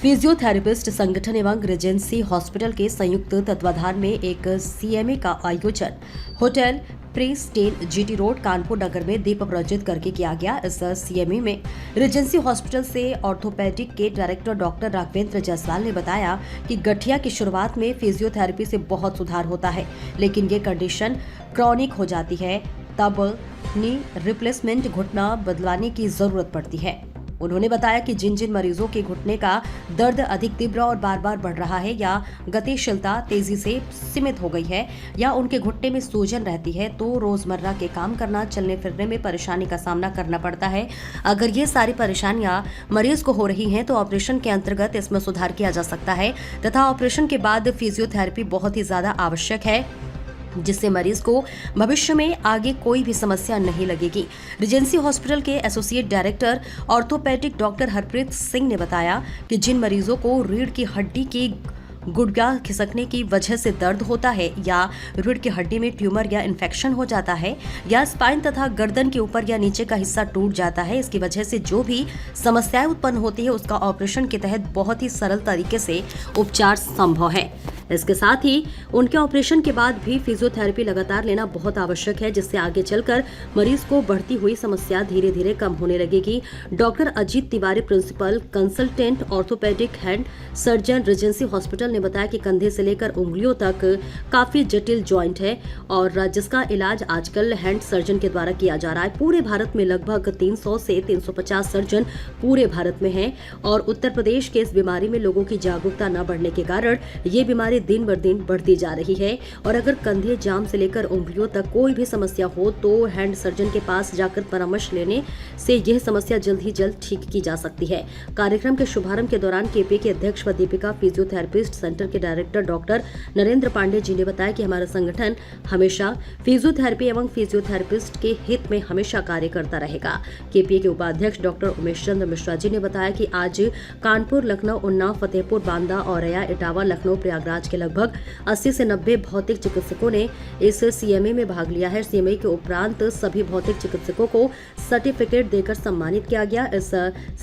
Physiotherapist संगठन एवं Regency hospital के संयुक्त तत्वाधान में एक सीएमए का आयोजन होटल प्रेस्टेन जीटी रोड कानपुर नगर में दीप प्रज्वलित करके किया गया। इस सीएमए में रिजेंसी हॉस्पिटल से ऑर्थोपेडिक के डायरेक्टर डॉक्टर राघवेंद्र जायसवाल ने बताया कि गठिया की शुरुआत में फिजियोथेरेपी से बहुत सुधार होता है, लेकिन ये कंडीशन क्रॉनिक हो जाती है, तब नी रिप्लेसमेंट घुटना बदलवाने की जरूरत पड़ती है। उन्होंने बताया कि जिन जिन मरीजों के घुटने का दर्द अधिक तीव्र और बार बार बढ़ रहा है या गतिशीलता तेजी से सीमित हो गई है या उनके घुटने में सूजन रहती है, तो रोजमर्रा के काम करना चलने फिरने में परेशानी का सामना करना पड़ता है। अगर ये सारी परेशानियां मरीज को हो रही हैं तो ऑपरेशन के अंतर्गत इसमें सुधार किया जा सकता है तथा ऑपरेशन के बाद फिजियोथेरेपी बहुत ही ज्यादा आवश्यक है, जिससे मरीज को भविष्य में आगे कोई भी समस्या नहीं लगेगी। रिजेंसी हॉस्पिटल के associate director orthopaedic doctor Harpreet Singh ने बताया कि जिन मरीजों को रीढ़ की हड्डी की गुर्दा खिसकने की वजह से दर्द होता है या रीढ़ की हड्डी में ट्यूमर या इन्फेक्शन हो जाता है या स्पाइन तथा गर्दन के ऊपर या नीचे का हिस्सा टूट जाता है, इसकी वजह से जो भी समस्याएं उत्पन्न होती है उसका ऑपरेशन के तहत बहुत ही सरल तरीके से उपचार संभव है। इसके साथ ही उनके ऑपरेशन के बाद भी फिजियोथेरेपी लगातार लेना बहुत आवश्यक है, जिससे आगे चलकर मरीज को बढ़ती हुई समस्या धीरे धीरे कम होने लगेगी। Doctor Ajit Tiwari, principal consultant orthopedic hand surgeon regency hospital ने बताया कि कंधे से लेकर उंगलियों तक काफी जटिल जॉइंट है और जिसका इलाज आजकल हैंड सर्जन के द्वारा किया जा रहा है। पूरे भारत में लगभग 300 से 350 सर्जन पूरे भारत में हैं और उत्तर प्रदेश के इस बीमारी में लोगों की जागरूकता न बढ़ने के कारण ये बीमारी दिन ब दिन बढ़ती जा रही है और अगर कंधे जाम से लेकर उंगलियों तक कोई भी समस्या हो तो हैंड सर्जन के पास जाकर परामर्श लेने से यह समस्या जल्द ही जल्द ठीक की जा सकती है। कार्यक्रम के शुभारंभ के दौरान केपी के अध्यक्ष व दीपिका फिजियोथेरेपिस्ट सेंटर के डायरेक्टर डॉक्टर नरेंद्र पांडे जी ने बताया कि हमारा संगठन हमेशा फिजियोथेरेपी एवं फिजियोथेरेपिस्ट के हित में हमेशा कार्य करता रहेगा। केपी के उपाध्यक्ष डॉक्टर उमेश चंद्र मिश्रा जी ने बताया कि आज कानपुर, लखनऊ, उन्नाव, फतेहपुर, बांदा, औरैया, इटावा, लखनऊ, प्रयागराज के लगभग 80 से 90 भौतिक चिकित्सकों ने इस सीएमए में भाग लिया है। सीएमए के उपरांत सभी भौतिक चिकित्सकों को सर्टिफिकेट देकर सम्मानित किया गया। इस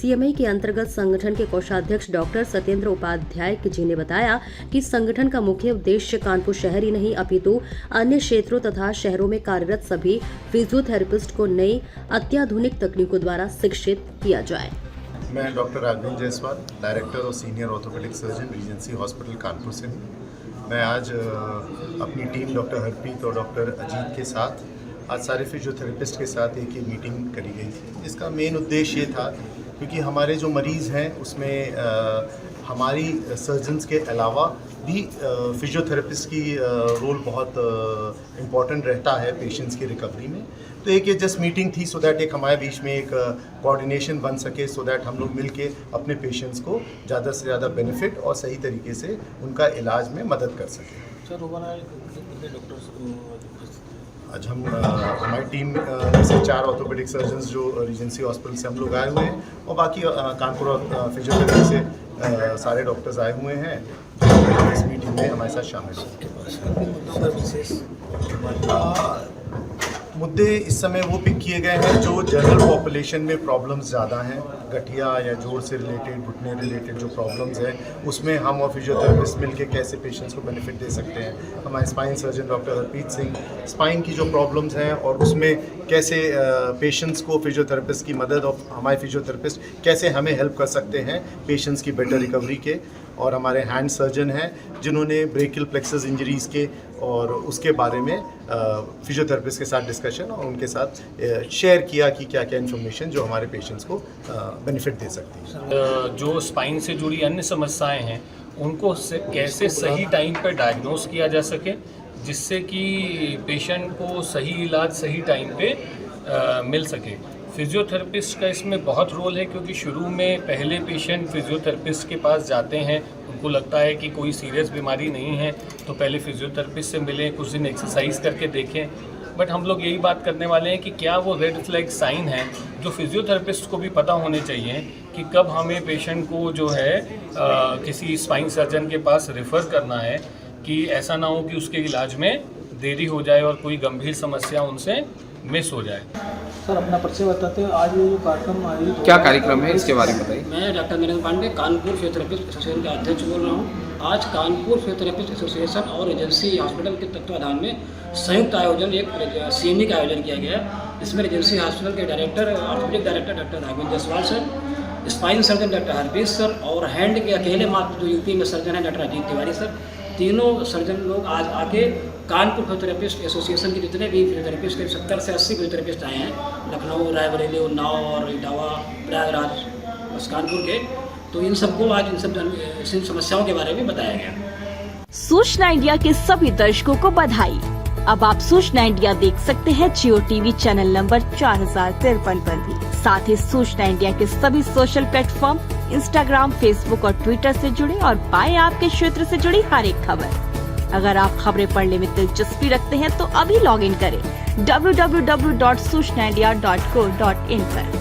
सीएमए के अंतर्गत संगठन के कोषाध्यक्ष डॉक्टर सत्येंद्र उपाध्याय जी ने बताया कि संगठन का मुख्य उद्देश्य कानपुर शहर ही नहीं अपितु अन्य क्षेत्रों तथा शहरों में कार्यरत सभी फिजियोथेरेपिस्ट को नई अत्याधुनिक तकनीकों द्वारा शिक्षित किया जाए। मैं डॉक्टर राघवेंद्र जायसवाल, डायरेक्टर और senior orthopaedic surgeon Regency hospital Kanpur से हूँ। मैं आज अपनी टीम डॉक्टर हरप्रीत और डॉक्टर अजीत के साथ आज सारे फिजियोथेरेपिस्ट के साथ एक ही मीटिंग करी गई थी। इसका मेन उद्देश्य ये था क्योंकि हमारे जो मरीज़ हैं उसमें हमारी सर्जन्स के अलावा भी फिजियोथेरेपिस्ट की रोल बहुत इम्पॉर्टेंट रहता है पेशेंट्स की रिकवरी में। तो एक ये जस्ट मीटिंग थी सो दैट एक हमारे बीच में एक कोऑर्डिनेशन बन सके, सो दैट हम लोग मिलके अपने पेशेंट्स को ज़्यादा से ज़्यादा बेनिफिट और सही तरीके से उनका इलाज में मदद कर सकें। आज हम हमारी टीम में से 4 ऑर्थोपेडिक सर्जन्स जो रीजेंसी हॉस्पिटल से हम लोग आए हुए हैं और बाकी कानपुर और फिजियोथेरेपी से सारे डॉक्टर्स आए हुए हैं जो इस मीटिंग में हमारे साथ शामिल हैं। मुद्दे इस समय वो पिक किए गए हैं जो जनरल पॉपुलेशन में प्रॉब्लम्स ज़्यादा हैं, गठिया या जोड़ से रिलेटेड, घुटने रिलेटेड जो प्रॉब्लम्स हैं उसमें हम और फिजियोथेरेपिस्ट मिलके कैसे पेशेंट्स को बेनिफिट दे सकते हैं। हमारे spine surgeon doctor Harpreet Singh spine की जो प्रॉब्लम्स हैं और उसमें कैसे पेशेंट्स को फिजियोथेरेपिस्ट की मदद और हमारे फिजियोथेरेपिस्ट कैसे हमें हेल्प कर सकते हैं पेशेंट्स की बेटर रिकवरी के। और हमारे हैंड सर्जन हैं जिन्होंने ब्रेकियल प्लेक्सस इंजरीज़ के और उसके बारे में फिजियोथेरेपिस्ट के साथ डिस्कशन और उनके साथ शेयर किया कि क्या क्या इन्फॉर्मेशन जो हमारे पेशेंट्स को बेनिफिट दे सकती है। जो स्पाइन से जुड़ी अन्य समस्याएं हैं उनको कैसे सही टाइम पर डायग्नोस किया जा सके, जिससे कि पेशेंट को सही इलाज सही टाइम पे मिल सके। फिजियोथेरेपिस्ट का इसमें बहुत रोल है क्योंकि शुरू में पहले पेशेंट फिजियोथेरेपिस्ट के पास जाते हैं, उनको लगता है कि कोई सीरियस बीमारी नहीं है तो पहले फिजियोथेरेपिस्ट से मिलें, कुछ दिन एक्सरसाइज करके देखें। बट हम लोग यही बात करने वाले हैं कि क्या वो रेड फ्लैग साइन है जो फिजियोथेरेपिस्ट को भी पता होने चाहिए कि कब हमें पेशेंट को जो है किसी स्पाइन सर्जन के पास रेफ़र करना है, कि ऐसा ना हो कि उसके इलाज में देरी हो जाए और कोई गंभीर समस्या उनसे मिस हो जाए। सर अपना परिचय बताते हैं। आज ये जो कार्यक्रम आयोजित हो क्या रहा है, कार्यक्रम है इसके बारे में बताइए। मैं doctor Narendra Pandey Kanpur physiotherapist association का अध्यक्ष बोल रहा हूँ। आज कानपुर फिजियोथेरेपिस्ट एसोसिएशन और एजेंसी हॉस्पिटल के तत्वाधान में संयुक्त आयोजन एक CME का आयोजन किया गया है। इसमें एजेंसी हॉस्पिटल के director orthopaedic director doctor Raghavendra Jaiswal sir, spine surgeon doctor Harpreet sir और हैंड के अकेले मात्र जो यूपी में सर्जन है डॉक्टर अजीत तिवारी सर, तीनों सर्जन लोग आज आके कानपुर फिजियोथेरेपिस्ट एसोसिएशन के जितने भी फिजियोथेरेपिस्ट के 70 से 80 फिजियोथेरेपिस्ट आए हैं, लखनऊ, रायबरेली, उन्नाव और इटावा, प्रयागराज, बस कानपुर के, तो इन सबको आज इन समस्याओं के बारे में बताया गया। सूचना इंडिया के सभी दर्शकों को बधाई। अब आप सूचना इंडिया देख सकते हैं जियो टीवी चैनल नंबर 4053 पर भी। साथ ही सूचना इंडिया के सभी सोशल प्लेटफॉर्म इंस्टाग्राम, फेसबुक और ट्विटर से जुड़े और पाएं आपके क्षेत्र से जुड़ी हर एक खबर। अगर आप खबरें पढ़ने में दिलचस्पी रखते हैं तो अभी लॉग इन करें www.सूचनाindia.co.in पर।